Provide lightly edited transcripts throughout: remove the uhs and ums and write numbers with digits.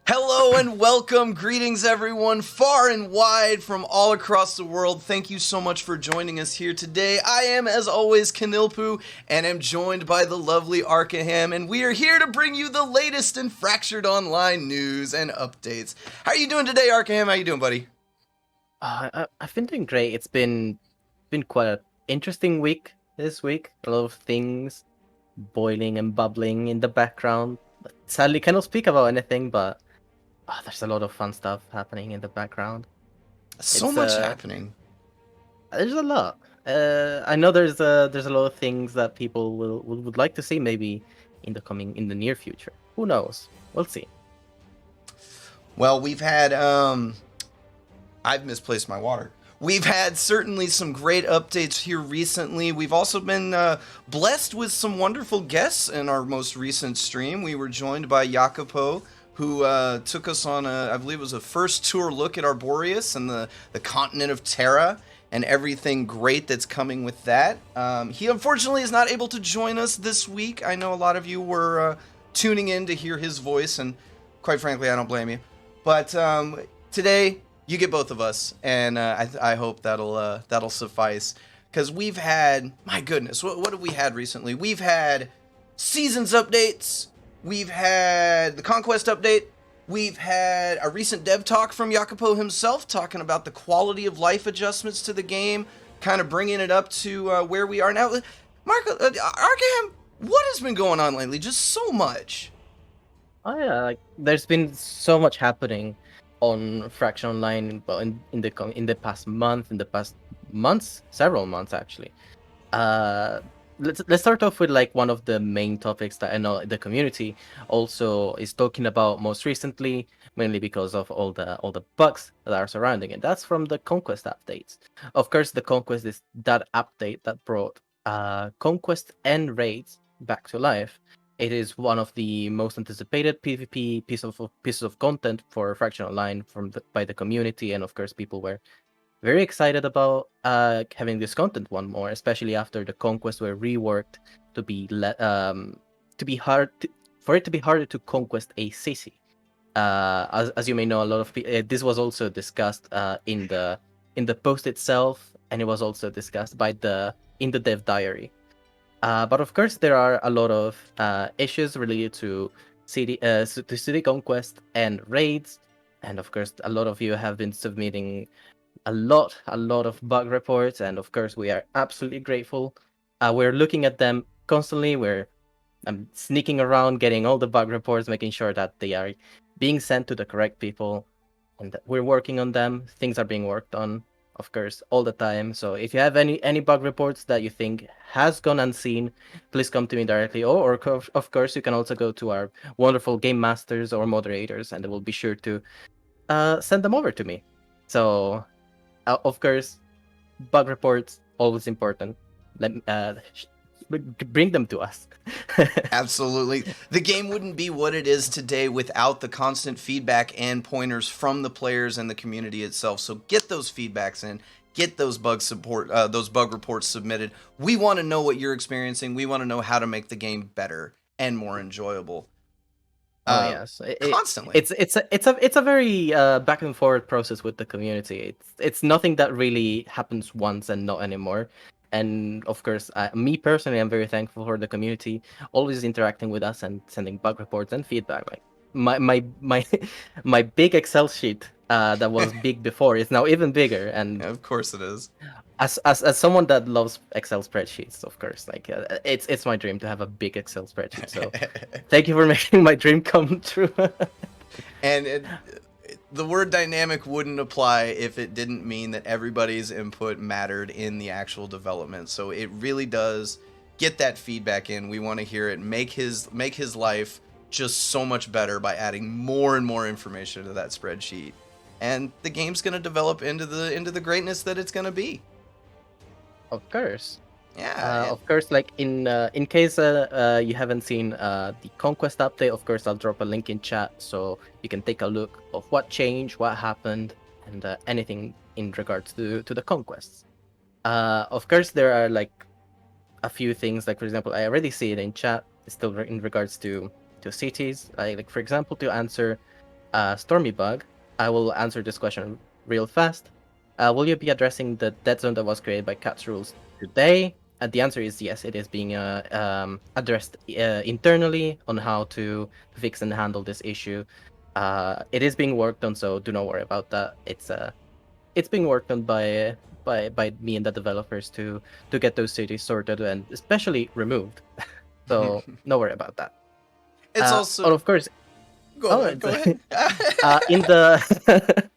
Hello and welcome, greetings everyone, far and wide from all across the world. Thank you so much for joining us here today. I am, as always, Knilpu, and am joined by the lovely Arcahem, and we are here to bring you the latest in Fractured Online news and updates. How are you doing today, Arcahem? How you doing, buddy? I've been doing great. It's been quite an interesting week this week. A lot of things boiling and bubbling in the background. Sadly, cannot speak about anything, but there's a lot of fun stuff happening in the background. So It's much happening. There's a lot. I know there's a lot of things that people would like to see maybe in the near future. Who knows? We'll see. Well, we've had, I've misplaced my water. We've had certainly some great updates here recently. We've also been blessed with some wonderful guests in our most recent stream. We were joined by Jacopo, who took us on I believe it was a first tour look at Arboreus and the continent of Terra and everything great that's coming with that. He unfortunately is not able to join us this week. I know a lot of you were tuning in to hear his voice, and quite frankly, I don't blame you. But today, you get both of us, and I hope that'll suffice. Because we've had, my goodness, what have we had recently? We've had seasons updates. We've had the Conquest update. We've had a recent dev talk from Jacopo himself talking about the quality of life adjustments to the game, kind of bringing it up to where we are now. Marco, Arkham, what has been going on lately? Just so much. Oh yeah, like there's been so much happening on Fraction Online, well, in the past month, in the past months, several months actually. Let's start off with like one of the main topics that I know the community also is talking about most recently, mainly because of all the bugs that are surrounding it. That's from the Conquest updates. Of course, the Conquest is that update that brought Conquest and raids back to life. It is one of the most anticipated PvP pieces of content for Fraction Online by the community, and of course, people were very excited about having this content one more, especially after the Conquest were reworked to be for it to be harder to conquest a city. As you may know, a lot of this was also discussed in the post itself, and it was also discussed in the dev diary. But of course, there are a lot of issues related to city conquest and raids, and of course, a lot of you have been submitting a lot of bug reports, and of course, we are absolutely grateful. We're looking at them constantly. We're sneaking around, getting all the bug reports, making sure that they are being sent to the correct people, and that we're working on them. Things are being worked on, of course, all the time. So if you have any bug reports that you think has gone unseen, please come to me directly. Or of course, you can also go to our wonderful game masters or moderators, and they will be sure to send them over to me. So, of course, bug reports always important. Bring them to us. Absolutely. The game wouldn't be what it is today without the constant feedback and pointers from the players and the community itself. So get those feedbacks in, get those those bug reports submitted. We want to know what you're experiencing. We want to know how to make the game better and more enjoyable. Oh yes, Constantly. it's a very back and forward process with the community. It's nothing that really happens once and not anymore. And of course, me personally, I'm very thankful for the community always interacting with us and sending bug reports and feedback. Like my my big Excel sheet that was big before is now even bigger. And Of course it is. as someone that loves Excel spreadsheets, of course, like it's my dream to have a big Excel spreadsheet. So thank you for making my dream come true. And the word dynamic wouldn't apply if it didn't mean that everybody's input mattered in the actual development. So it really does get that feedback in. We want to hear it. Make his life just so much better by adding more and more information to that spreadsheet. And the game's going to develop into the greatness that it's going to be. Of course. Yeah. Of course, like in case you haven't seen the Conquest update, of course I'll drop a link in chat so you can take a look of what changed, what happened, and anything in regards to the Conquests. Of course, there are like a few things, like for example, I already see it in chat. It's still in regards to cities. Like for example, to answer Stormy Bug, I will answer this question real fast. Will you be addressing the dead zone that was created by Cat's Rules today? The answer is yes. It is being addressed internally on how to fix and handle this issue. It is being worked on, so do not worry about that. It's being worked on by me and the developers to get those cities sorted and especially removed. So no worry about that. It's also But of course, go ahead. in the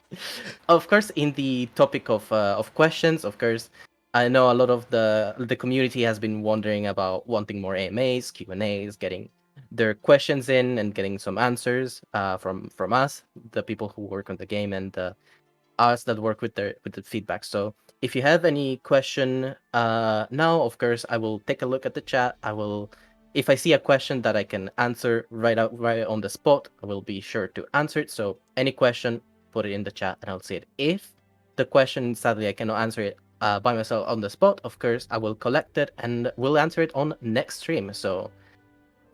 of course in the topic of questions, of course, I know a lot of the community has been wondering about wanting more AMAs, Q&As, getting their questions in and getting some answers from us, the people who work on the game, and us that work with the feedback. So if you have any question now, of course, I will take a look at the chat. If I see a question that I can answer right on the spot, I will be sure to answer it. So any question, put it in the chat and I'll see it. If the question, sadly, I cannot answer it by myself on the spot, of course, I will collect it and we'll answer it on next stream. So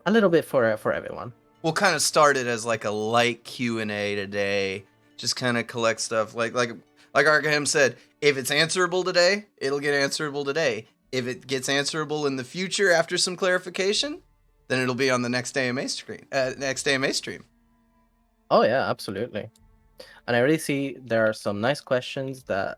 a little bit for everyone. We'll kind of start it as like a light Q&A today. Just kind of collect stuff. Like Arcahem said, if it's answerable today, it'll get answerable today. If it gets answerable in the future after some clarification, then it'll be on the next AMA stream. Oh yeah, absolutely. And I already see there are some nice questions that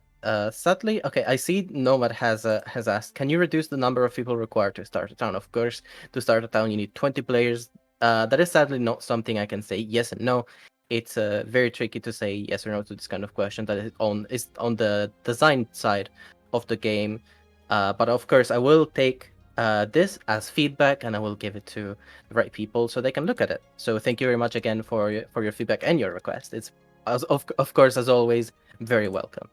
sadly, okay, I see Nomad has asked, can you reduce the number of people required to start a town? Of course, to start a town you need 20 players. That is sadly not something I can say yes and no. It's very tricky to say yes or no to this kind of question. That is on the design side of the game. But of course, I will take this as feedback and I will give it to the right people so they can look at it. So thank you very much again for your feedback and your request. It's of course, as always, very welcome.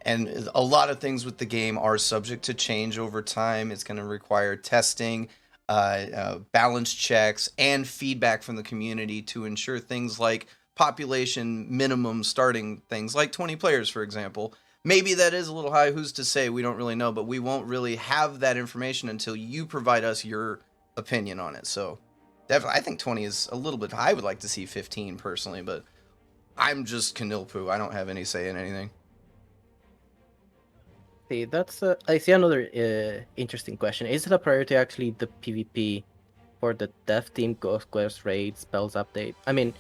And a lot of things with the game are subject to change over time. It's going to require testing, balance checks, and feedback from the community to ensure things like population minimum starting things like 20 players, for example. Maybe that is a little high. Who's to say? We don't really know, but we won't really have that information until you provide us your opinion on it. So definitely, I think 20 is a little bit high. I would like to see 15 personally, but I'm just Knilpu. I don't have any say in anything. See, that's I see another interesting question. Is it a priority actually the PvP for the dev team, Ghost Quest raid, spells update? I mean,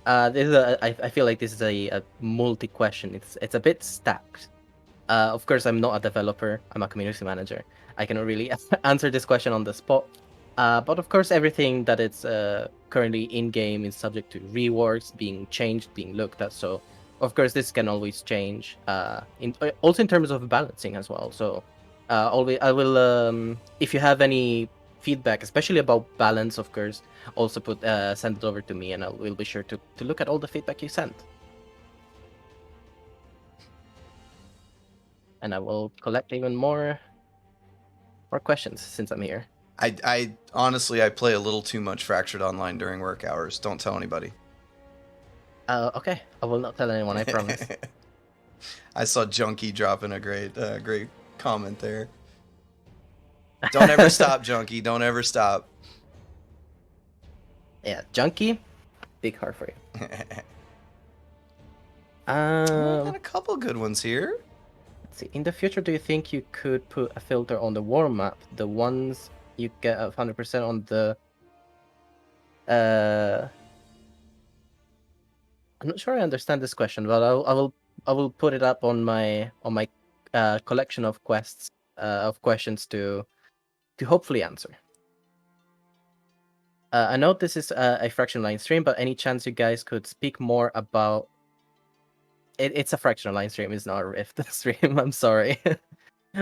this is I feel like this is a multi question. It's a bit stacked. Of course, I'm not a developer. I'm a community manager. I cannot really answer this question on the spot. But of course, everything that is currently in game is subject to reworks, being changed, being looked at. So, of course, this can always change. Also in terms of balancing as well. So, always I will. If you have any feedback, especially about balance, of course, also send it over to me, and I will be sure to look at all the feedback you sent. And I will collect even more questions since I'm here. I honestly, I play a little too much Fractured Online during work hours. Don't tell anybody. Okay, I will not tell anyone, I promise. I saw Junkie dropping a great comment there. Don't ever stop, Junkie. Don't ever stop. Yeah, Junkie, big heart for you. I got a couple good ones here. Let's see. In the future, do you think you could put a filter on the war map? The ones you get 100% on the. I'm not sure I understand this question, but I will put it up on my collection of questions to hopefully answer. I know this is a Fraction Line stream, but any chance you guys could speak more about it's a Fractional Line stream, it's not a Rift stream. I'm sorry.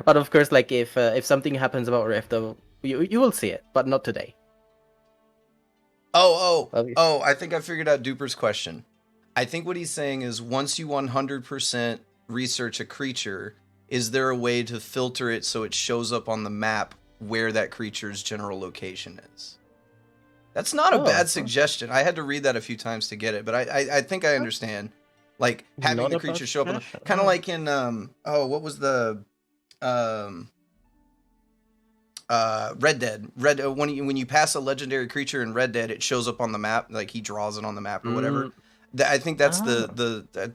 But of course, like if something happens about Rift, you will see it, but not today. I think I figured out Duper's question. I think what he's saying is once you 100% research a creature, is there a way to filter it so it shows up on the map where that creature's general location is? That's not a bad suggestion. I had to read that a few times to get it, but I think I understand. Like having the creature show up on the, kind of like in what was the Red Dead. When you pass a legendary creature in Red Dead, it shows up on the map, like he draws it on the map or whatever. Mm, I think that's ah,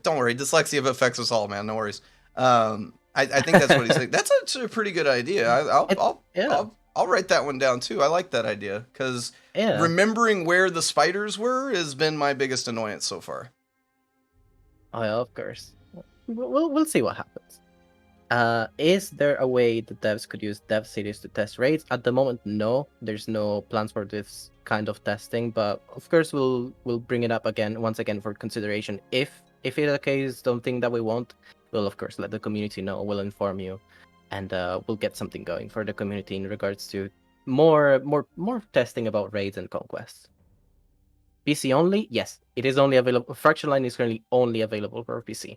don't worry, dyslexia affects us all, man. No worries. I think that's what he's saying. That's actually a pretty good idea. it, yeah, I'll write that one down too. I like that idea because yeah. remembering where the spiders were has been my biggest annoyance so far. Oh, yeah, of course. We'll see what happens. Is there a way the devs could use dev cities to test raids? At the moment, no. There's no plans for this kind of testing, but of course we'll bring it up once again for consideration. If it's the case, something that we want, we'll of course let the community know. We'll inform you, and we'll get something going for the community in regards to more testing about raids and conquests. PC only? Yes, it is only available. Fracture Line is currently only available for PC.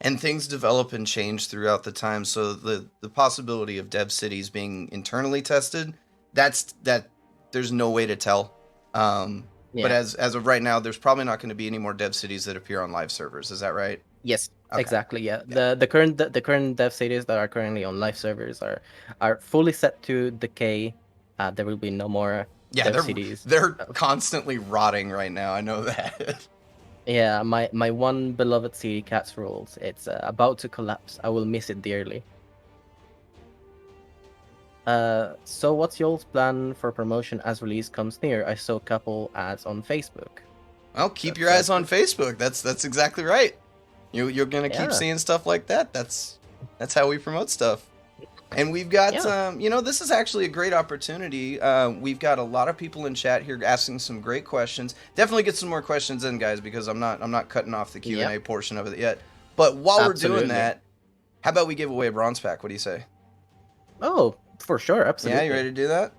And things develop and change throughout the time, so the possibility of dev cities being internally tested, that there's no way to tell. But Yeah. as of right now, there's probably not going to be any more dev cities that appear on live servers. Is that right? Yes, Okay. exactly. Yeah. Yeah. The current dev cities that are currently on live servers are fully set to decay. There will be no more Yeah, dev cities. they're constantly rotting right now. I know that. Yeah, my one beloved city, Cats Rules, it's about to collapse. I will miss it dearly. So what's y'all's plan for promotion as release comes near? I saw a couple ads on Facebook. Well, keep your eyes on Facebook. That's exactly right. You're gonna keep Yeah. seeing stuff like that. That's how we promote stuff. And we've got, Yeah. this is actually a great opportunity. We've got a lot of people in chat here asking some great questions. Definitely get some more questions in, guys, because I'm not cutting off the Q&A Yep. portion of it yet. But while we're doing Absolutely. that, how about we give away a bronze pack? What do you say? Oh, for sure, absolutely. Yeah, you ready to do that?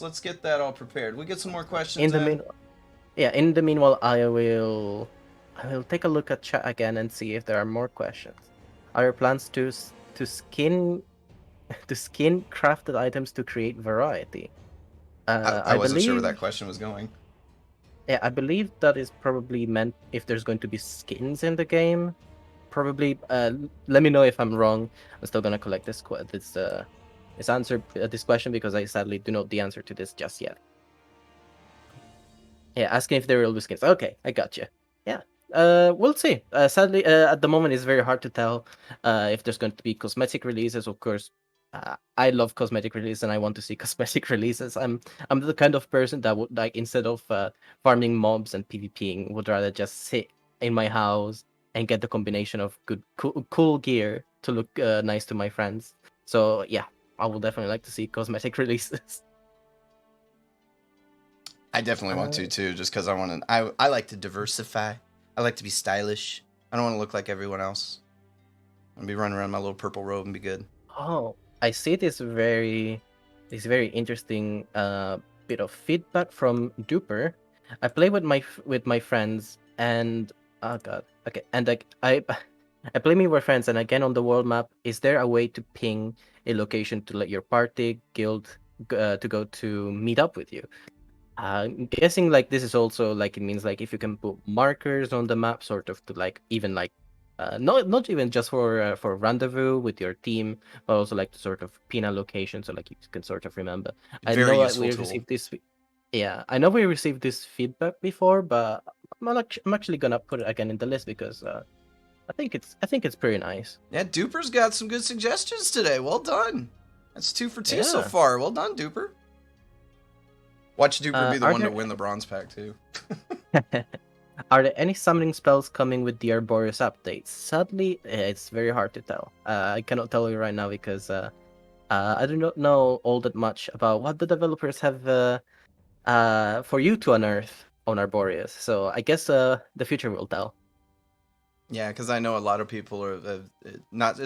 Let's get that all prepared. We get some more questions In the meanwhile, I will take a look at chat again and see if there are more questions. Are your plans to skin crafted items to create variety? I wasn't sure where believe, that question was going. yeah, I believe that is probably meant if there's going to be skins in the game. Probably. Let me know if I'm wrong. I'm still gonna collect this answer this question because I sadly do not know the answer to this just yet. Yeah, asking if there will be skins. Okay, I got you. Yeah. We'll see. Sadly, at the moment, it's very hard to tell if there's going to be cosmetic releases. Of course, I love cosmetic releases and I want to see cosmetic releases. I'm the kind of person that would like instead of farming mobs and PvPing, would rather just sit in my house and get the combination of good, cool gear to look nice to my friends. So yeah, I will definitely like to see cosmetic releases. I definitely want to too, just because I like to diversify. I like to be stylish. I don't want to look like everyone else. I'm gonna be running around in my little purple robe and be good. Oh, I see this very interesting bit of feedback from Duper. I play with my friends and oh god, okay, and like I I play me with friends and again on the world map. Is there a way to ping a location to let your party guild to go to meet up with you? I'm guessing like this is also like it means like if you can put markers on the map, sort of to like even like not even just for rendezvous with your team, but also like to sort of pin a location so like you can sort of remember. I Very know that useful we tool. received this. Yeah, I know we received this feedback before, but I'm actually gonna put it again in the list because I think it's pretty nice. Yeah, Duper's got some good suggestions today. Well done. That's 2 for 2 so Yeah. far. Well done, Duper. Watch Duper be the Are one to there win the bronze pack too. Are there any summoning spells coming with the Arboreus update? Sadly, it's very hard to tell. I cannot tell you right now because I do not know all that much about what the developers have for you to unearth on Arboreus. So I guess the future will tell. Yeah, because I know a lot of people are not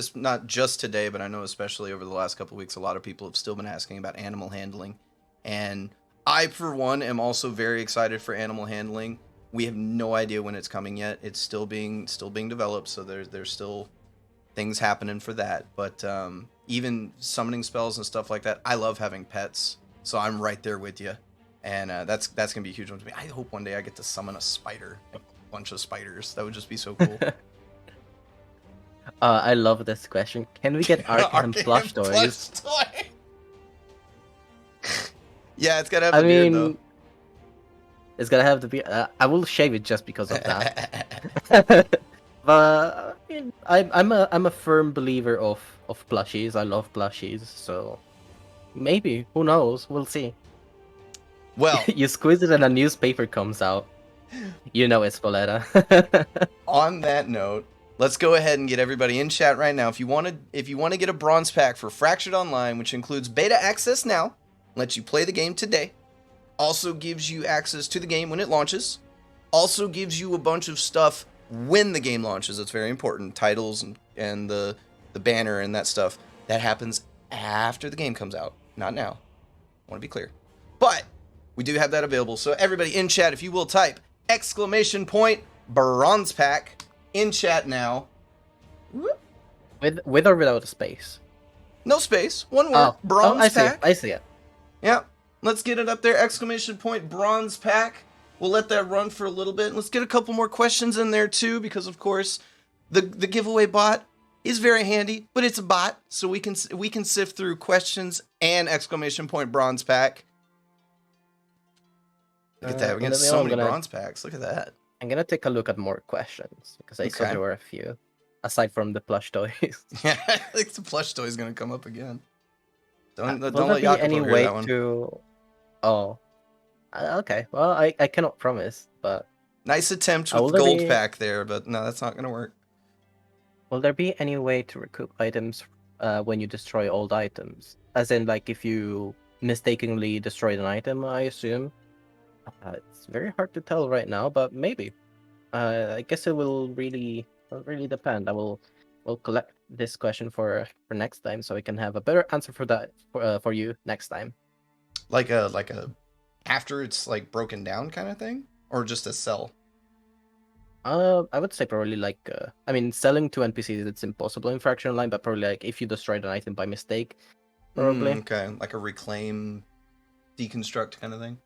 just today, but I know especially over the last couple of weeks, a lot of people have still been asking about animal handling, and I, for one, am also very excited for animal handling. We have no idea when it's coming yet. It's still being developed, so there's still things happening for that. But even summoning spells and stuff like that, I love having pets, so I'm right there with you, and that's gonna be a huge one to me. I hope one day I get to summon a spider, like a bunch of spiders. That would just be so cool. I love this question. Can we get Arcahem plush toys? toy. Yeah, it's gotta have I the beard though. mean, it's gonna have to be. I will shave it just because of that. But I mean, I'm a firm believer of plushies. I love plushies, so maybe, who knows? We'll see. Well, You squeeze it and a newspaper comes out. You know it's Boletta. on that note, let's go ahead and get everybody in chat right now. If you want to get a bronze pack for Fractured Online, which includes beta access now, lets you play the game today, also gives you access to the game when it launches, also gives you a bunch of stuff when the game launches. It's very important. Titles and the banner and that stuff. That happens after the game comes out, not now. I want to be clear. But we do have that available. So everybody in chat, if you will type !bronze pack in chat now. With or without a space? No space. One word. Bronze I see pack. it. I see it. Yeah. Let's get it up there. !bronze pack. We'll let that run for a little bit. Let's get a couple more questions in there too, because of course the giveaway bot is very handy, but it's a bot, so we can sift through questions and !bronze pack. Look at that. We got so many bronze packs. Look at that. I'm gonna take a look at more questions because I saw there were a few, aside from the plush toys. Yeah, I think the plush toy is gonna come up again. Don't Will let there be Jacopo any hear way that one. to? Oh, okay. Well, I cannot promise, but Nice attempt with the gold pack there, but no, that's not gonna work. Will there be any way to recoup items when you destroy old items? As in, like, if you mistakenly destroyed an item, I assume. It's very hard to tell right now, but maybe. I guess it will really depend. We'll collect this question for next time, so we can have a better answer for that for you next time. Like a after it's like broken down kind of thing, or just a sell. I would say probably like I mean, selling to NPCs it's impossible in Fractured Online, but probably like if you destroyed an item by mistake, probably. Okay, like a reclaim, deconstruct kind of thing.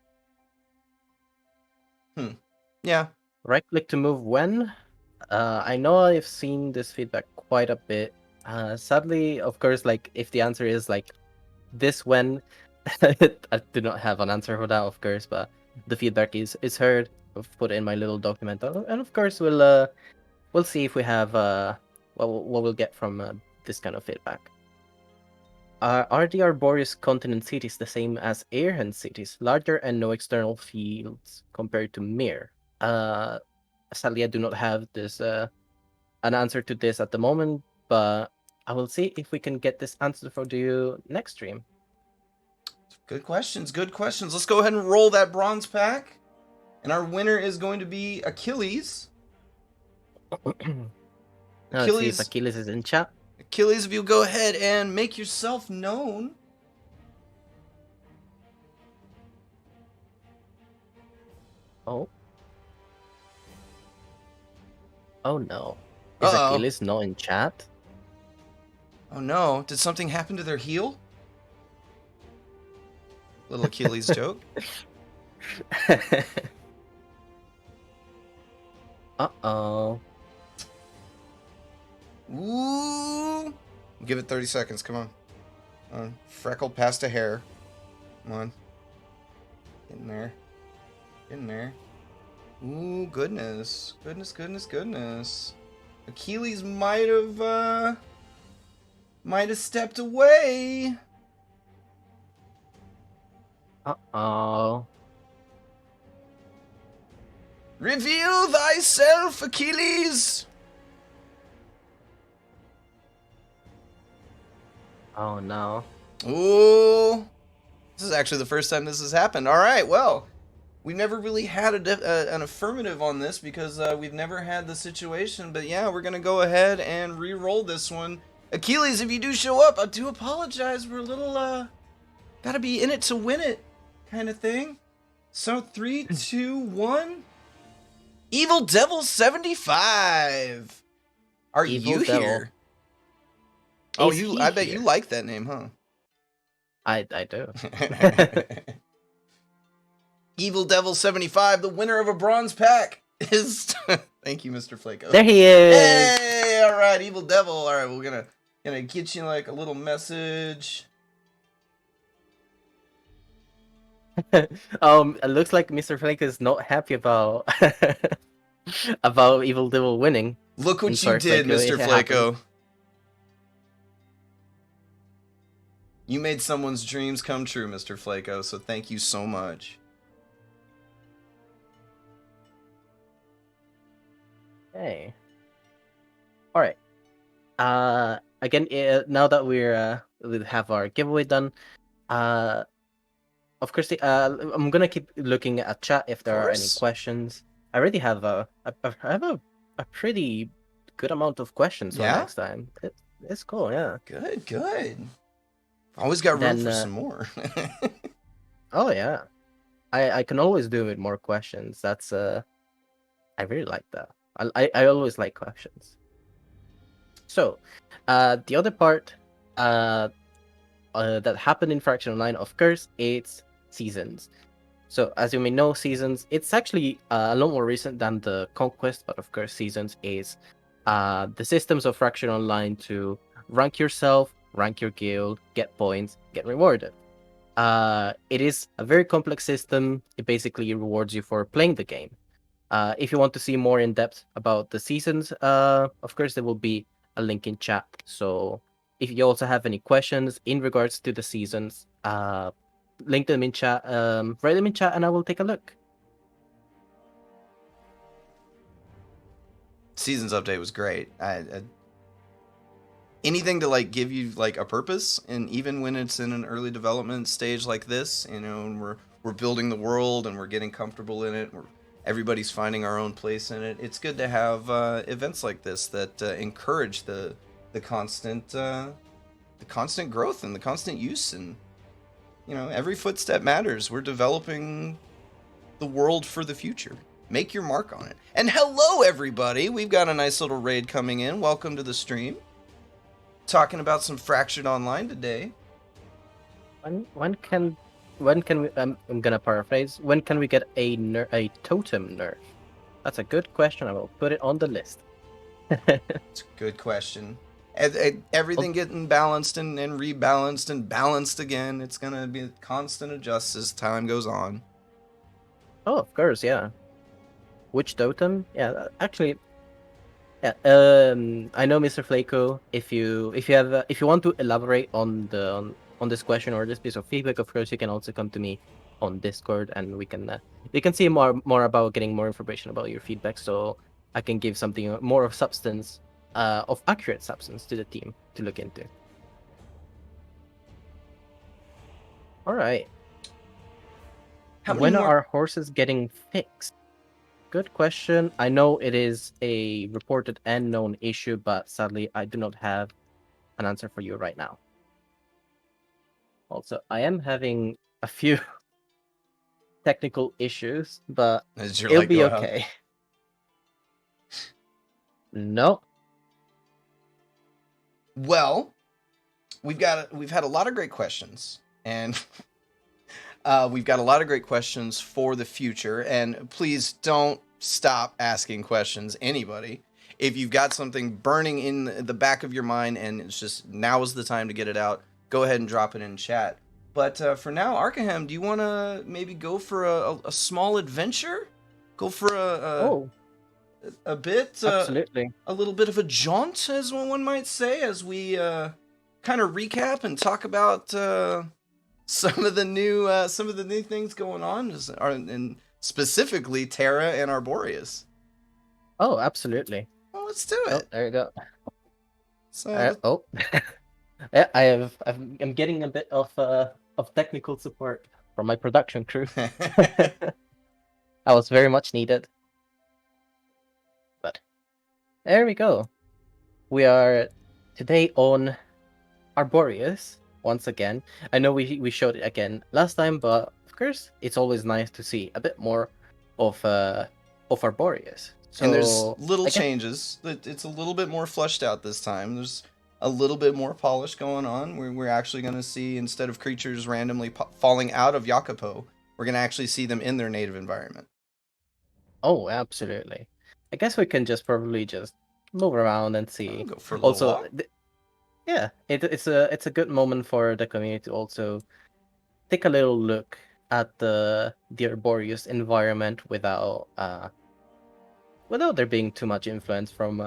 Yeah. Right click to move when? I know I've seen this feedback quite a bit. Sadly, of course, like if the answer is like this when, I do not have an answer for that, of course, but the feedback is heard. I've put in my little document, and of course we'll see if we have what we'll get from this kind of feedback. Are the Arboreous continent cities the same as Airhand cities, larger and no external fields compared to Mir? Sadly, I do not have this an answer to this at the moment, but I will see if we can get this answer for you next stream. Good questions. Good questions. Let's go ahead and roll that bronze pack, and our winner is going to be Achilles. Let's see if Achilles is in chat. Achilles, if you go ahead and make yourself known. Oh. Oh no. Is Achilles not in chat? Oh no. Did something happen to their heel? Little Achilles joke. Uh-oh. Ooh. Give it 30 seconds. Come on. Freckle past a hair. Come on. Get in there. Get in there. Ooh, goodness. Goodness. Achilles might have stepped away. Uh-oh. Reveal thyself, Achilles! Oh no. Ooh. This is actually the first time this has happened. Alright, well. We've never really had an affirmative on this because we've never had the situation. But yeah, we're going to go ahead and re-roll this one. Achilles, if you do show up, I do apologize. We're a little, gotta be in it to win it kind of thing. So 3, 2, 1. Evil Devil 75. Are you here? Oh, I bet you like that name, huh? I do. Evil Devil 75, the winner of a bronze pack, is... Thank you, Mr. Flaco. There he is! Hey! right, Evil Devil. All right, we're gonna get you like a little message. It looks like Mr. Flake is not happy about about Evil Devil winning. Look what I'm you sorry, did, Flako, Mr. it happened. Flako. You made someone's dreams come true, Mr. Flako, so thank you so much. Hey. All right. Again, now that we have our giveaway done, of course, I'm gonna keep looking at chat if there are any questions. I already have a pretty good amount of questions for next time. It's cool, yeah. Good. Always got room for some more. Oh yeah, I can always do with more questions. That's I really like that. I always like questions. So, the other part that happened in Fraction Online, of course, it's seasons. So, as you may know, seasons, it's actually a lot more recent than the Conquest, but of course, seasons is the systems of Fraction Online to rank yourself, rank your guild, get points, get rewarded. It is a very complex system. It basically rewards you for playing the game. If you want to see more in depth about the seasons, of course, there will be a link in chat. So if you also have any questions in regards to the seasons, link them in chat, write them in chat, and I will take a look. Seasons update was great. Anything to like give you like a purpose, and even when it's in an early development stage like this, you know, and we're building the world and we're getting comfortable in it, everybody's finding our own place in it. It's good to have events like this that encourage the constant growth and the constant use, and you know, every footstep matters. We're developing the world for the future. Make your mark on it. And hello, everybody. We've got a nice little raid coming in. Welcome to the stream. Talking about some Fractured Online today. When can we? I'm gonna paraphrase. When can we get a totem nerf? That's a good question. I will put it on the list. It's a good question. Everything getting balanced and rebalanced and balanced again. It's gonna be a constant adjust as time goes on. Oh, of course, yeah. Which totem? Yeah, actually, yeah. I know, Mr. Flako. If you want to elaborate on this question or this piece of feedback, of course, you can also come to me on Discord, and we can see more about getting more information about your feedback, so I can give something more of substance, of accurate substance to the team to look into. All right. When are our horses getting fixed? Good question. I know it is a reported and known issue, but sadly, I do not have an answer for you right now. Also, I am having a few technical issues, but it'll be okay. No. Well, we've had a lot of great questions, and we've got a lot of great questions for the future. And please don't stop asking questions, anybody. If you've got something burning in the back of your mind and it's just now is the time to get it out, go ahead and drop it in chat. But for now, Arcahem, do you want to maybe go for a small adventure? Go for a bit, absolutely, a little bit of a jaunt, as one might say, as we kind of recap and talk about some of the new things going on, and specifically Terra and Arboreus. Oh, absolutely. Well, let's do it. Oh, there you go. So, yeah, I'm getting a bit of technical support from my production crew. That was very much needed. But there we go. We are today on Arboreus once again. I know we showed it again last time, but of course it's always nice to see a bit more of Arboreus. So, and there's little changes. It's a little bit more fleshed out this time. There's a little bit more polish going on. We're actually going to see, instead of creatures randomly falling out of Yakupo, we're going to actually see them in their native environment. Oh, absolutely. I guess we can probably just move around and I'll see. go for a little Also, walk. yeah, it's a good moment for the community to also take a little look at the Arboreus environment without there being too much influence from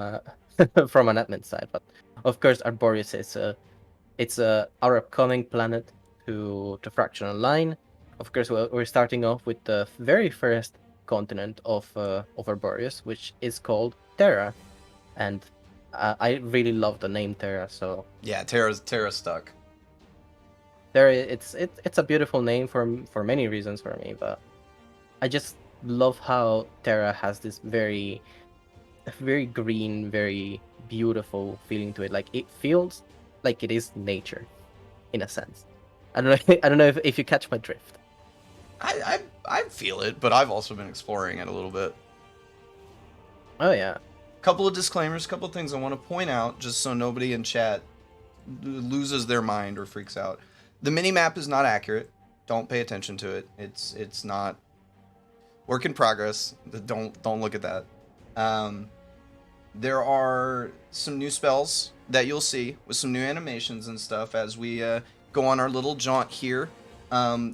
from an admin side. But of course, Arboreus is our upcoming planet to Fraction Online. Of course, we're starting off with the very first continent of Arboreus, which is called Terra, and I really love the name Terra. So Yeah, Terra stuck. Terra, it's a beautiful name for many reasons for me, but I just love how Terra has this very green, very beautiful feeling to it. Like it feels like it is nature, in a sense. I don't know. I don't know if you catch my drift. I feel it, but I've also been exploring it a little bit. Oh yeah. Couple of disclaimers, couple of things I want to point out, just so nobody in chat loses their mind or freaks out. The mini map is not accurate. Don't pay attention to it. It's not work in progress. Don't look at that. There are some new spells that you'll see with some new animations and stuff as we go on our little jaunt here.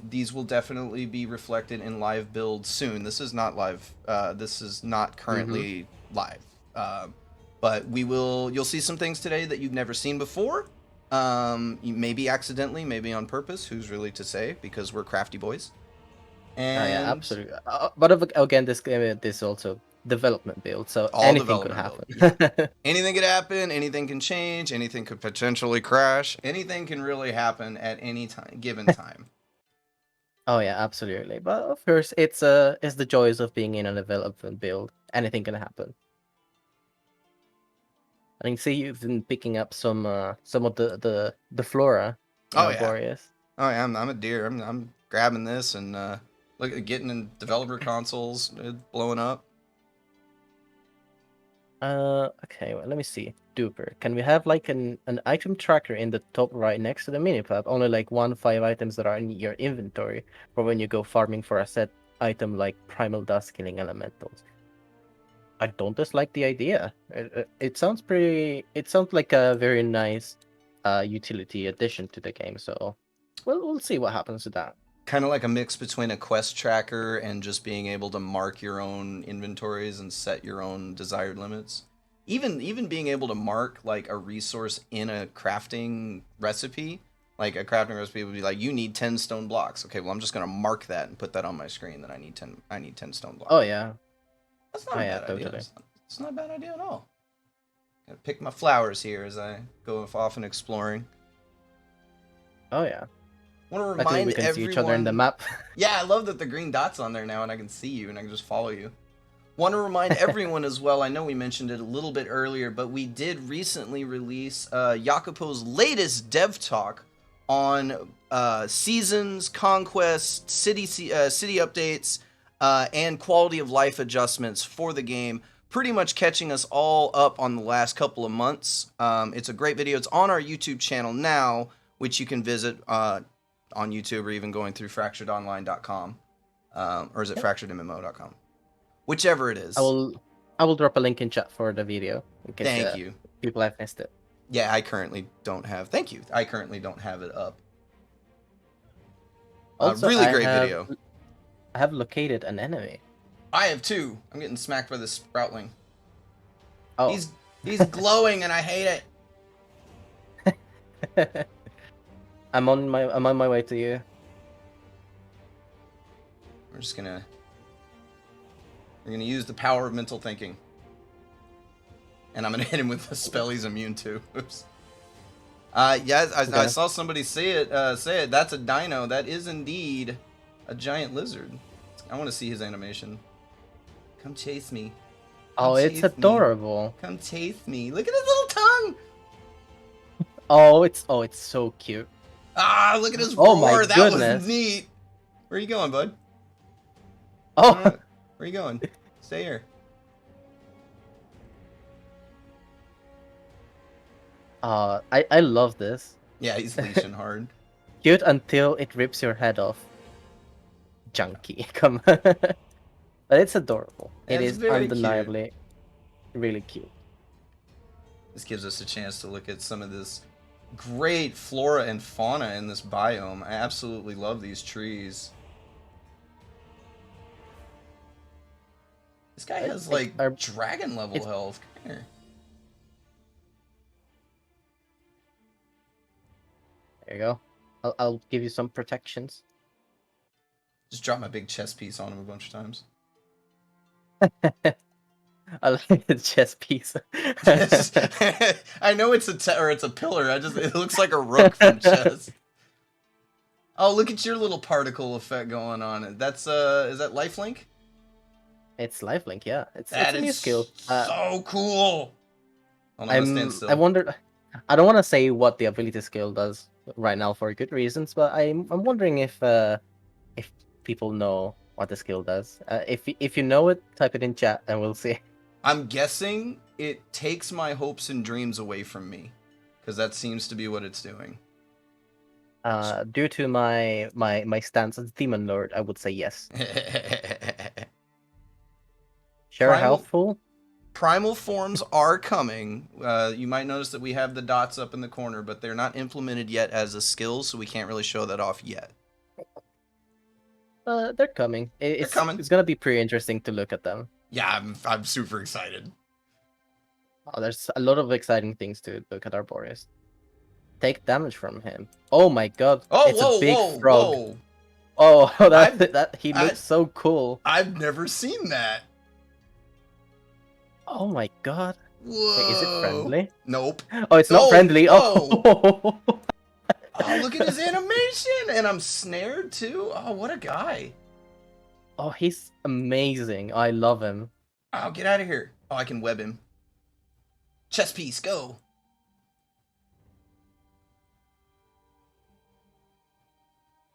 These will definitely be reflected in live build soon. This is not live. This is not currently live. But you'll see some things today that you've never seen before. Maybe accidentally, maybe on purpose. Who's really to say? Because we're crafty boys. Oh yeah, And absolutely. But again, this game is also development build, so all anything could development happen. build. Yeah. Anything could happen. Anything can change. Anything could potentially crash. Anything can really happen at any given time. Oh yeah, absolutely. But of course, it's the joys of being in a development build. Anything can happen. I can see you've been picking up some of the flora in Oh yeah. Arboreus. Oh yeah. I'm a deer. I'm grabbing this and getting in developer consoles, blowing up. Okay, well, let me see. Duper. Can we have like an item tracker in the top right next to the minimap? Only like 5 items that are in your inventory for when you go farming for a set item like Primal Dust Killing Elementals. I don't dislike the idea. It sounds pretty. It sounds like a very nice utility addition to the game. So, we'll see what happens to that. Kind of like a mix between a quest tracker and just being able to mark your own inventories and set your own desired limits. Even being able to mark like a resource in a crafting recipe, like a crafting recipe would be like, you need 10 stone blocks. Okay, well I'm just gonna mark that and put that on my screen that I need 10 stone blocks. Oh yeah. That's not Oh a yeah, bad idea. totally. It's not a bad idea at all. Gotta pick my flowers here as I go off and exploring. Oh yeah. Want to Luckily, remind we can everyone. see each other in the map. Yeah, I love that the green dot's on there now and I can see you and I can just follow you. Want to remind everyone as well, I know we mentioned it a little bit earlier, but we did recently release Jacopo's latest dev talk on seasons, conquests, city updates, and quality of life adjustments for the game. Pretty much catching us all up on the last couple of months. It's a great video. It's on our YouTube channel now, which you can visit on YouTube or even going through fracturedonline.com. Or is it fracturedmmo.com? Whichever it is. I will drop a link in chat for the video in case Thank you. people have missed it. Yeah, I currently don't have. Thank you. I currently don't have it up. Also, really great video. I have located an enemy. I have too. I'm getting smacked by this sproutling. Oh, He's glowing and I hate it. I'm on my way to you. We're gonna use the power of mental thinking. And I'm gonna hit him with a spell he's immune to. Oops. Yeah, I saw somebody say it. That's a dino. That is indeed a giant lizard. I want to see his animation. Come chase me. Oh, it's adorable. Come chase me. Look at his little tongue. Oh, it's so cute. Ah, look at his roar. roar. My that goodness. was neat. Where are you going, bud? Oh, Where are you going? Stay here. I love this. Yeah, he's leashing hard. Cute until it rips your head off. Junkie, come on. But it's adorable. It is very undeniably really cute. This gives us a chance to look at some of this great flora and fauna in this biome. I absolutely love these trees. This guy has like dragon level health. Come here. There you go. I'll give you some protections. Just drop my big chest piece on him a bunch of times. I like the chest piece. I know it's a pillar. It looks like a rook from chess. Oh, look at your little particle effect going on. That's is that lifelink? It's lifelink, yeah. It's That a new is skill. so cool. Hold on, let's stand still. I wondered. I don't want to say what the ability skill does right now for good reasons, but I'm wondering if people know what the skill does. If you know it, type it in chat and we'll see. I'm guessing it takes my hopes and dreams away from me, because that seems to be what it's doing. Due to my stance as Demon Lord, I would say yes. Share helpful. Primal forms are coming. You might notice that we have the dots up in the corner, but they're not implemented yet as a skill, so we can't really show that off yet. They're coming. They're coming. It's gonna be pretty interesting to look at them. Yeah, I'm super excited. Oh, there's a lot of exciting things to look at Arboreus. Take damage from him. Oh my god! Oh, it's a big frog. Whoa. Oh, that he looks so cool. I've never seen that. Oh my god! Whoa! Wait, is it friendly? Nope. Oh, it's not friendly. Whoa. Oh. Oh, look at his animation, and I'm snared too. Oh, what a guy! Oh, he's amazing. I love him. Oh, get out of here! Oh, I can web him. Chess piece, go!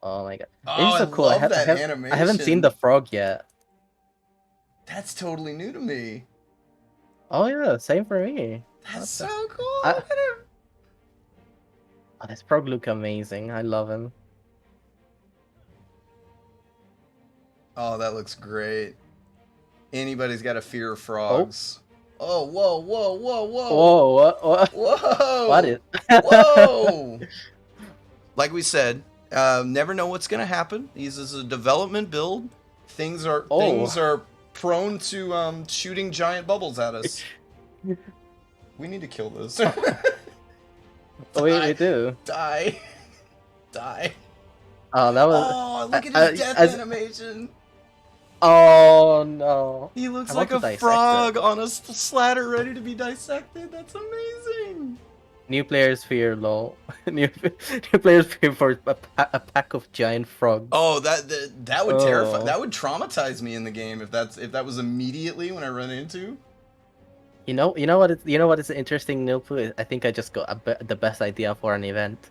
Oh my god! Oh, it's so cool. I haven't seen the frog yet. That's totally new to me. Oh yeah, same for me. That's so cool. Look at him. Oh, this frog look amazing. I love him. Oh, that looks great. Anybody's got a fear of frogs. Oh, whoa, whoa, whoa, whoa. Whoa, what? Whoa. What is? Whoa. Like we said, never know what's going to happen. This is a development build. Things are prone to shooting giant bubbles at us. We need to kill this. We do. Die. Die. Oh, that was. Oh, look at his death animation. Oh no. He looks like a frog on a slather ready to be dissected. That's amazing. New players fear lol. New players fear for a pack of giant frogs. Oh, that would terrify. That would traumatize me in the game if that was immediately when I run into. You know what is interesting, Knilpu? I think I just got the best idea for an event.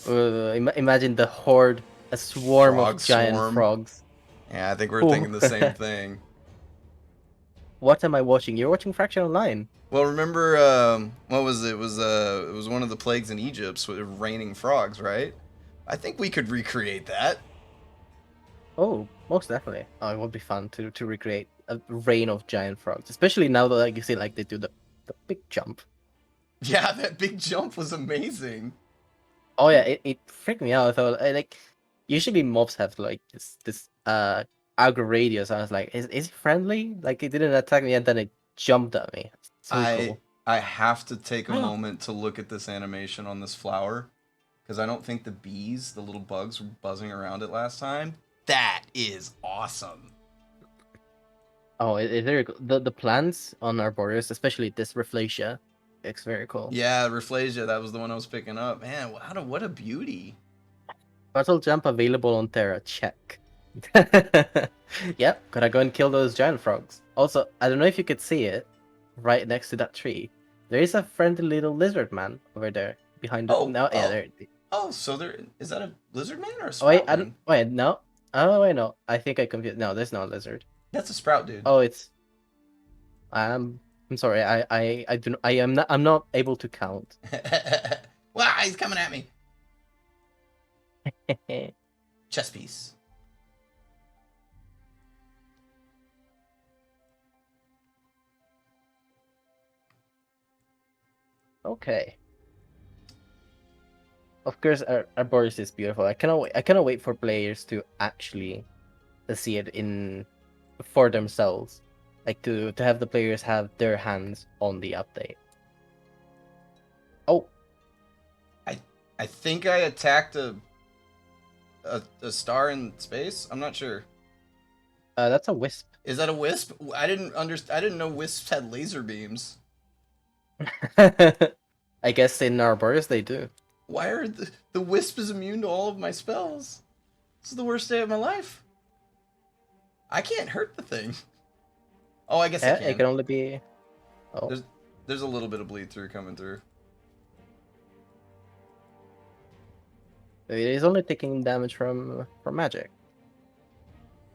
Imagine the horde, a swarm of giant frogs. Yeah, I think we're thinking the same thing. What am I watching? You're watching Fraction Online. Well, remember, what was it? It was one of the plagues in Egypt with raining frogs, right? I think we could recreate that. Oh, most definitely. Oh, it would be fun to recreate a rain of giant frogs, especially now that like you see like they do the big jump. Yeah, that big jump was amazing. Oh yeah, it freaked me out. I thought like usually mobs have like this aggro radius. I was like, is he friendly? Like it didn't attack me and then it jumped at me. So cool. I have to take a moment to look at this animation on this flower because I don't think the bees, the little bugs, were buzzing around it last time. That is awesome. Oh, it's very cool. The plants on Arboreus, especially this Rafflesia, it's very cool. Yeah, Rafflesia, that was the one I was picking up. Man, what a beauty. Turtle jump available on Terra, check. Yep, gotta go and kill those giant frogs. Also, I don't know if you could see it, right next to that tree. There is a friendly little lizard man over there behind the. Yeah, there. Oh, so there is that a lizard man or a sprout? Wait, no. Oh wait, no. I think I confused. No, there's no lizard. That's a sprout, dude. Oh, it's. I'm sorry. I'm not able to count. Wow, he's coming at me. Chess piece. Okay. Of course, Arboreus is beautiful. I cannot wait for players to actually see it in for themselves, like to have the players have their hands on the update. Oh, I think I attacked a star in space. I'm not sure. that's a wisp. Is that a wisp? I didn't know wisps had laser beams. I guess in Arboreus they do. Why are the wisp is immune to all of my spells? This is the worst day of my life. I can't hurt the thing. Oh, I guess I Yeah, can. it can only be. Oh, There's a little bit of bleed through coming through. it is only taking damage from magic.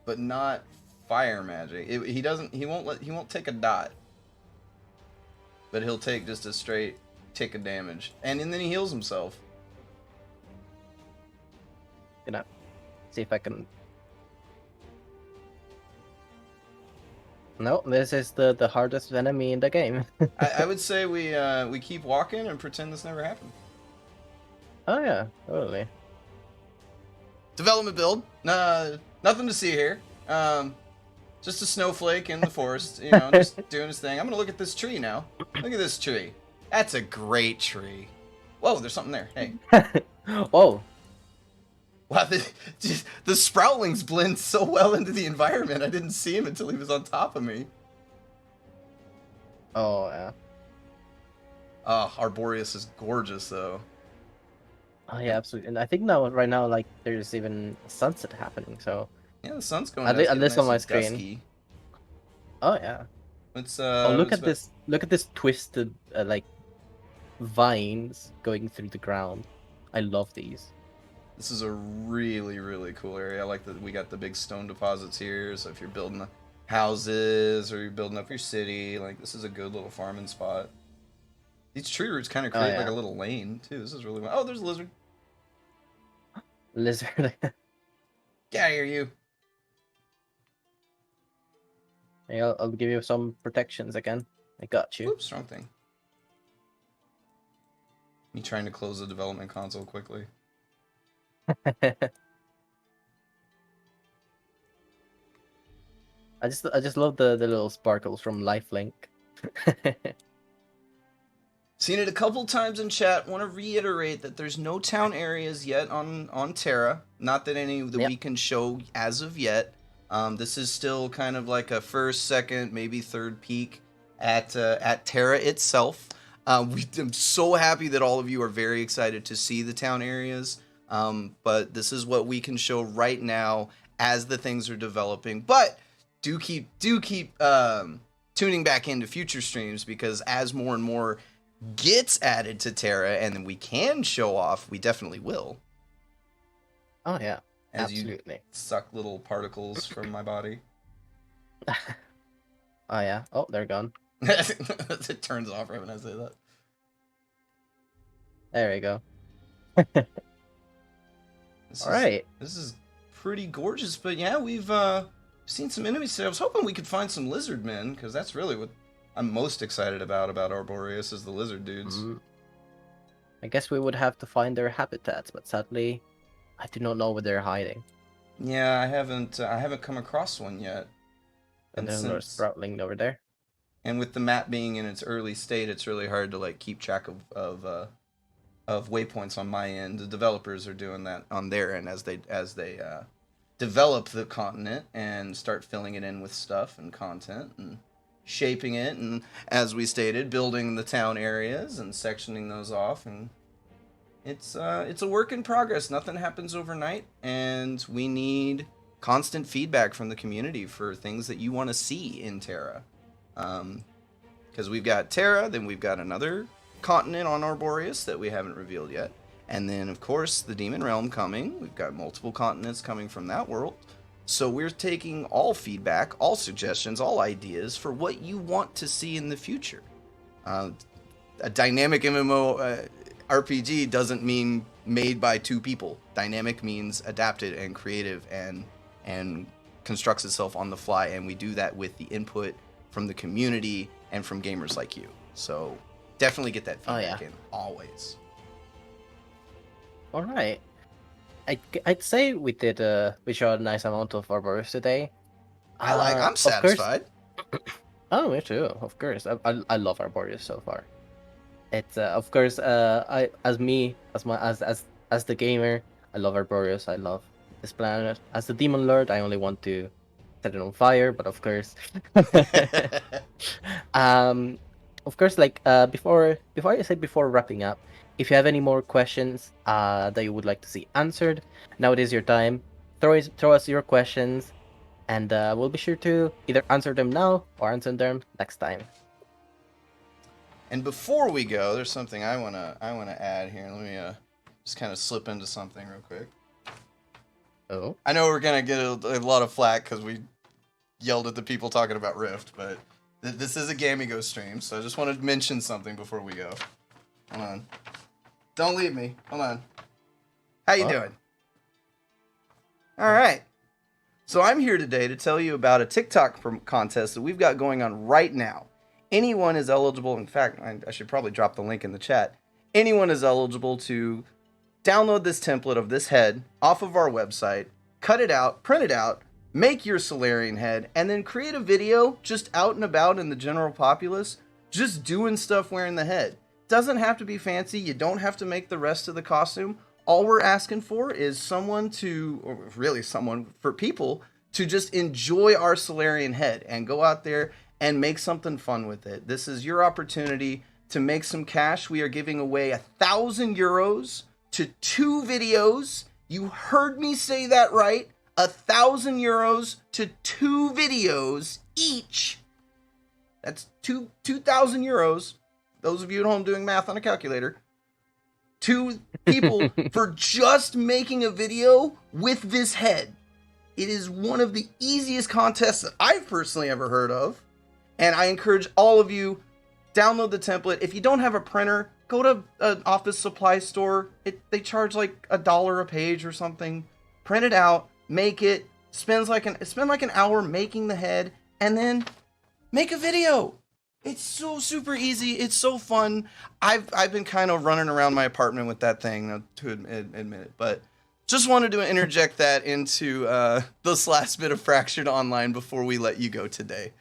But not fire magic. He doesn't. He won't take a dot. But he'll take just a straight tick of damage, and then he heals himself. See if I can. No, this is the hardest enemy in the game. I would say we keep walking and pretend this never happened. Oh yeah, totally. Development build. Nothing to see here. Just a snowflake in the forest, just doing his thing. I'm gonna look at this tree now. Look at this tree. That's a great tree. Whoa, there's something there. Hey. Whoa. Wow, the sproutlings blend so well into the environment. I didn't see him until he was on top of me. Oh yeah. Arboreus is gorgeous though. Oh yeah, absolutely. And I think right now, like there's even a sunset happening. So Yeah, the sun's going. at It's least getting on my nice and screen. dusky. Oh yeah. It's Oh look it's at this! Look at this twisted like vines going through the ground. I love these. This is a really, really cool area. I like that we got the big stone deposits here. So if you're building houses or you're building up your city, like this is a good little farming spot. These tree roots kind of create like a little lane too. This is really. Oh, there's a lizard. Lizard. Get out of here, you. Hey, I'll give you some protections again. I got you. Oops, wrong thing. Me trying to close the development console quickly. I just love the little sparkles from Lifelink. Seen it a couple times in chat. Want to reiterate that there's no town areas yet on Terra. Not that any that we can show as of yet. This is still kind of like a first, second, maybe third peek at Terra itself. I'm so happy that all of you are very excited to see the town areas. But this is what we can show right now as the things are developing. But do keep tuning back into future streams, because as more and more gets added to Terra and then we can show off, we definitely will. Oh yeah, as absolutely. You suck little particles from my body. Oh yeah. Oh, they're gone. It turns off right when I say that. There we go. This is pretty gorgeous, but yeah, we've seen some enemies today. I was hoping we could find some lizard men, because that's really what I'm most excited about Arboreus is the lizard dudes. I guess we would have to find their habitats, but sadly, I do not know where they're hiding. Yeah, I haven't come across one yet. And there's another sproutling over there. And with the map being in its early state, it's really hard to like keep track of waypoints on my end. The developers are doing that on their end as they develop the continent and start filling it in with stuff and content and shaping it, and as we stated, building the town areas and sectioning those off. And it's a work in progress. Nothing happens overnight, and we need constant feedback from the community for things that you want to see in Terra. Because we've got Terra, then we've got another continent on Arboreus that we haven't revealed yet, and then of course the Demon Realm coming. We've got multiple continents coming from that world, so we're taking all feedback, all suggestions, all ideas for what you want to see in the future. A dynamic MMO RPG doesn't mean made by two people. Dynamic means adapted and creative and constructs itself on the fly, and we do that with the input from the community and from gamers like you. So Definitely get that Oh, feedback yeah. in, always. All right. I'd say we showed a nice amount of Arboreus today. I'm Of course. satisfied. Oh, me too. Of course, I love Arboreus so far. It's of course I as me as my as the gamer, I love Arboreus. I love this planet. As the demon lord, I only want to set it on fire. But of course, um, of course, like before wrapping up, if you have any more questions that you would like to see answered, now it is your time. Throw us your questions, and we'll be sure to either answer them now or answer them next time. And before we go, there's something I wanna add here. Let me just kind of slip into something real quick. Oh, I know we're gonna get a lot of flack because we yelled at the people talking about Rift, but this is a Gamigo stream, so I just wanted to mention something before we go. Hold on. Don't leave me. Hold on. How you doing? All right. So I'm here today to tell you about a TikTok contest that we've got going on right now. Anyone is eligible. In fact, I should probably drop the link in the chat. Anyone is eligible to download this template of this head off of our website, cut it out, print it out, make your Solarian head, and then create a video just out and about in the general populace, just doing stuff wearing the head. Doesn't have to be fancy. You don't have to make the rest of the costume. All we're asking for is someone to, or really someone, for people to just enjoy our Solarian head and go out there and make something fun with it. This is your opportunity to make some cash. We are giving away 1,000 euros to 2 videos. You heard me say that right. 1,000 euros to 2 videos each. That's 2,000 euros. Those of you at home doing math on a calculator. 2 people for just making a video with this head. It is one of the easiest contests that I've personally ever heard of. And I encourage all of you, download the template. If you don't have a printer, go to an office supply store. They charge like $1 a page or something. Print it out, make it, spend like an hour making the head, and then make a video. It's so super easy. It's so fun. I've been kind of running around my apartment with that thing, to admit it, but just wanted to interject that into this last bit of Fractured Online before we let you go today.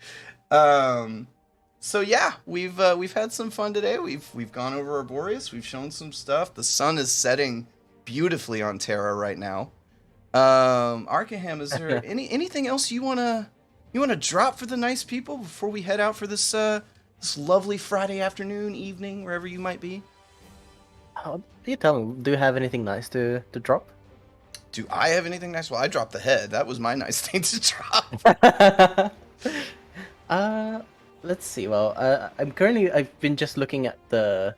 So yeah, we've had some fun today. We've gone over Arboreus. We've shown some stuff. The sun is setting beautifully on Terra right now. Arcahem, is there anything else you wanna drop for the nice people before we head out for this lovely Friday afternoon, evening, wherever you might be? You tell me, do you have anything nice to drop? Do I have anything nice? Well, I dropped the head. That was my nice thing to drop. Let's see. Well, I've been just looking at the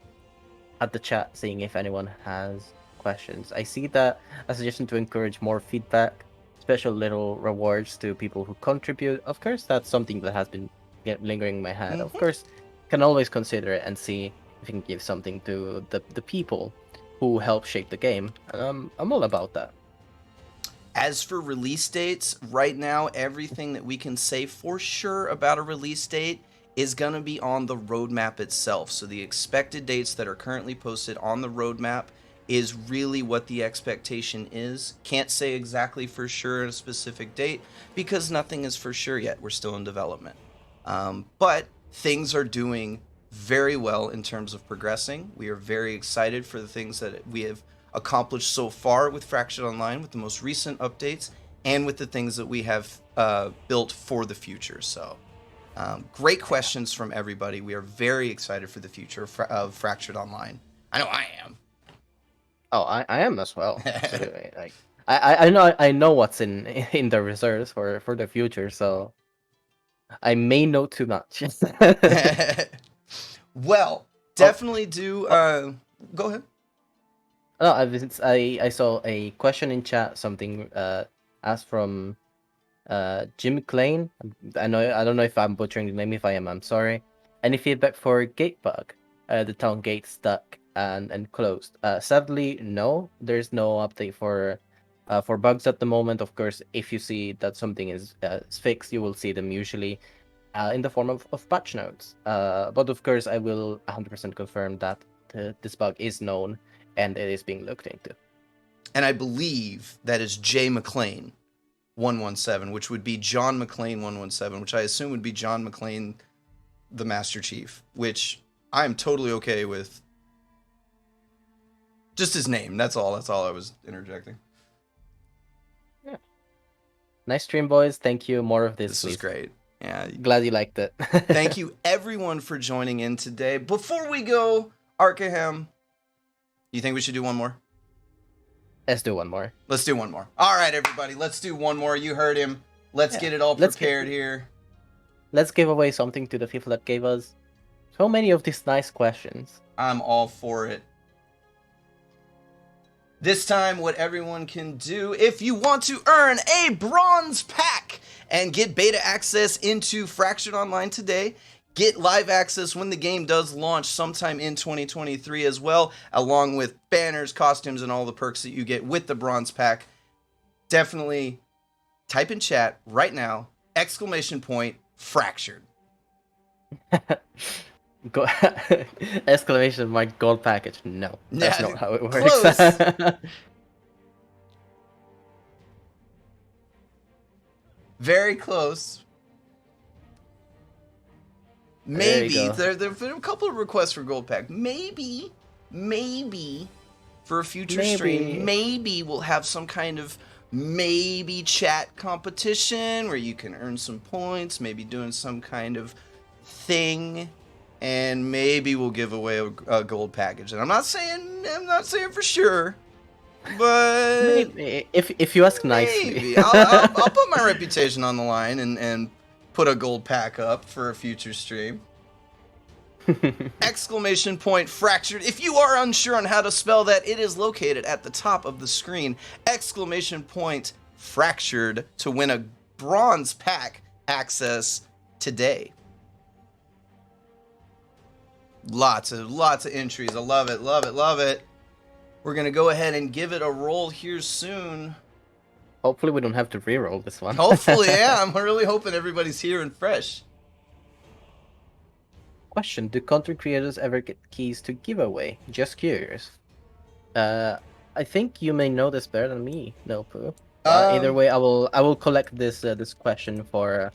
chat, seeing if anyone has questions. I see that a suggestion to encourage more feedback, special little rewards to people who contribute. Of course, that's something that has been lingering in my head. Of course, can always consider it and see if you can give something to the people who help shape the game. I'm all about that. As for release dates, right now, everything that we can say for sure about a release date is going to be on the roadmap itself. So the expected dates that are currently posted on the roadmap is really what the expectation is. Can't say exactly for sure a specific date because nothing is for sure yet. We're still in development. But things are doing very well in terms of progressing. We are very excited for the things that we have accomplished so far with Fractured Online, with the most recent updates, and with the things that we have built for the future. So, great questions from everybody. We are very excited for the future of Fractured Online. I know I am. Oh, I am as well. Absolutely. Like I know what's in the reserves for the future, so I may know too much. Well, definitely do. Go ahead. No, I saw a question in chat. Something asked from Jim Klein. I don't know if I'm butchering the name. If I am, I'm sorry. Any feedback for Gatebug? The town gate stuck and closed. Sadly, no. There's no update for bugs at the moment. Of course, if you see that something is fixed, you will see them usually in the form of patch notes. But of course, I will 100% confirm that this bug is known and it is being looked into. And I believe that is Jay McClain 117, which would be John McClain 117, which I assume would be John McClain, the Master Chief, which I'm totally okay with. Just his name. That's all I was interjecting. Yeah. Nice stream, boys. Thank you. More of this, This please. was great. Yeah. Glad you liked it. Thank you, everyone, for joining in today. Before we go, Arcahem, you think we should do one more? Let's do one more. Let's do one more. All right, everybody. Let's do one more. You heard him. Let's get it all prepared here. Let's give away something to the people that gave us so many of these nice questions. I'm all for it. This time, what everyone can do, if you want to earn a bronze pack and get beta access into Fractured Online today, get live access when the game does launch sometime in 2023 as well, along with banners, costumes, and all the perks that you get with the bronze pack, definitely type in chat right now, !Fractured. Exclamation mark gold package. No, that's not how it works. Close. Very close. Maybe there have been a couple of requests for gold pack. Maybe for a future stream, maybe we'll have some kind of maybe chat competition where you can earn some points, maybe doing some kind of thing, and maybe we'll give away a gold package. And I'm not saying for sure, but maybe if you ask nicely, maybe. I'll put my reputation on the line and put a gold pack up for a future stream. !Fractured. If you are unsure on how to spell that, it is located at the top of the screen. !Fractured to win a bronze pack access today. Lots of entries. I love it, love it, love it. We're gonna go ahead and give it a roll here soon. Hopefully we don't have to re-roll this one. Hopefully, yeah. I'm really hoping everybody's here and fresh. Question: do content creators ever get keys to giveaway? Just curious. I think you may know this better than me, Knilpu. Either way, I will collect this question for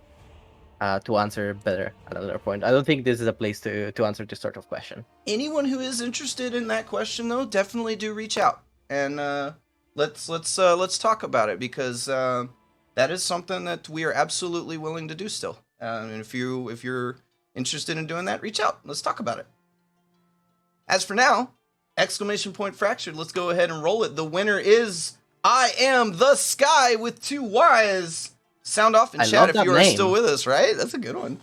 to answer better at another point. I don't think this is a place to answer this sort of question. Anyone who is interested in that question, though, definitely do reach out and let's talk about it, because that is something that we are absolutely willing to do still. And if you're interested in doing that, reach out. Let's talk about it. As for now, !Fractured. Let's go ahead and roll it. The winner is I Am the Sky with 2 Y's. Sound off in chat if you are still with us, right? That's a good one.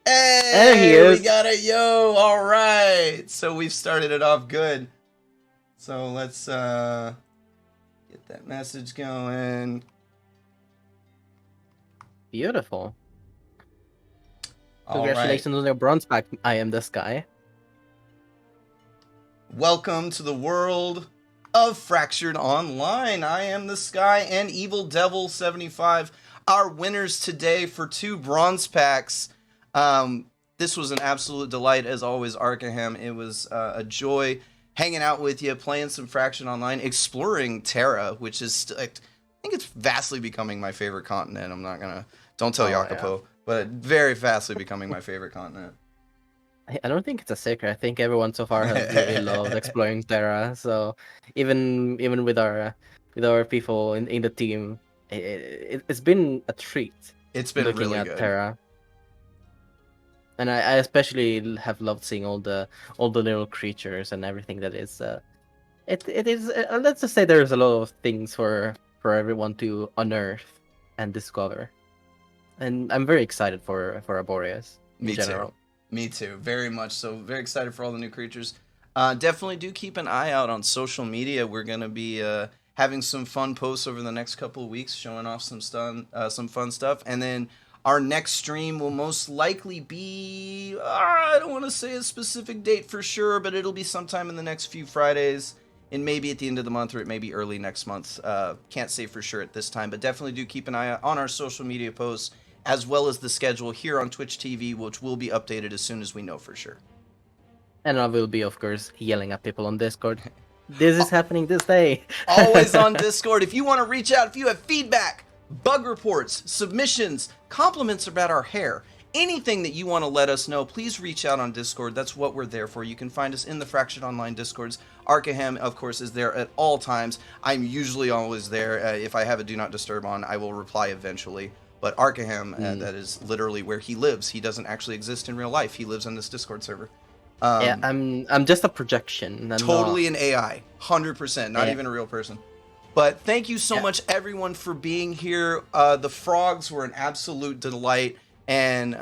Hey, there he is. We got it, yo. All right. So we've started it off good. So let's get that message going. Beautiful. Congratulations on your bronze pack, I Am the Sky. Welcome to the world of Fractured Online. I Am the Sky and Evil Devil 75 are winners today for 2 bronze packs. This was an absolute delight as always, Arcahem. It was a joy hanging out with you, playing some Fractured Online, exploring Terra, which is, I think it's vastly becoming my favorite continent. Don't tell Jacopo, but very fastly becoming my favorite continent. I don't think it's a secret. I think everyone so far has really loved exploring Terra. So even with our people in the team, it's been a treat. It's been looking really at good. Terra. And I especially have loved seeing all the little creatures and everything that is. It is. Let's just say there's a lot of things for everyone to unearth and discover, and I'm very excited for Arboreus in general. Me too, very much so. Very excited for all the new creatures. Definitely do keep an eye out on social media. We're gonna be having some fun posts over the next couple of weeks, showing off some fun stuff, and then our next stream will most likely be, I don't want to say a specific date for sure, but it'll be sometime in the next few Fridays, and maybe at the end of the month, or it may be early next month. Can't say for sure at this time, but definitely do keep an eye on our social media posts as well as the schedule here on Twitch TV, which will be updated as soon as we know for sure. And I will be, of course, yelling at people on Discord. This is happening this day. Always on Discord. If you want to reach out, if you have feedback, bug reports, submissions, compliments about our hair, anything that you want to let us know, please reach out on Discord. That's what we're there for. You can find us in the Fractured Online Discords. Arcahem, of course, is there at all times. I'm usually always there. If I have a Do Not Disturb on, I will reply eventually. But Arcahem, that is literally where he lives. He doesn't actually exist in real life. He lives on this Discord server. Yeah, I'm just a projection. I'm totally not... an AI, 100%, not even a real person. But thank you so much, everyone, for being here. The frogs were an absolute delight, and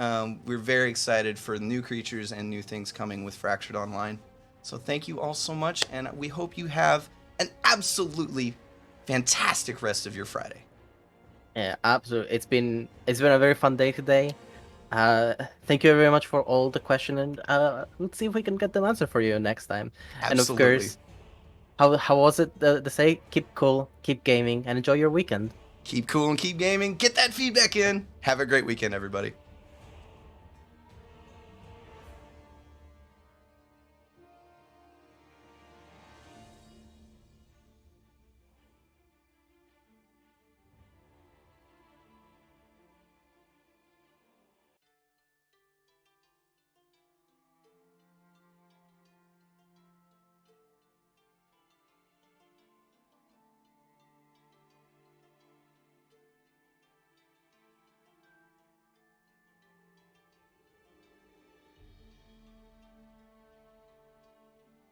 we're very excited for new creatures and new things coming with Fractured Online. So thank you all so much, and we hope you have an absolutely fantastic rest of your Friday. Yeah, absolutely. It's been a very fun day today. Thank you very much for all the questions, and let's see if we can get them answered for you next time. Absolutely. And of course, how was it to say? Keep cool, keep gaming, and enjoy your weekend. Keep cool and keep gaming. Get that feedback in. Have a great weekend, everybody.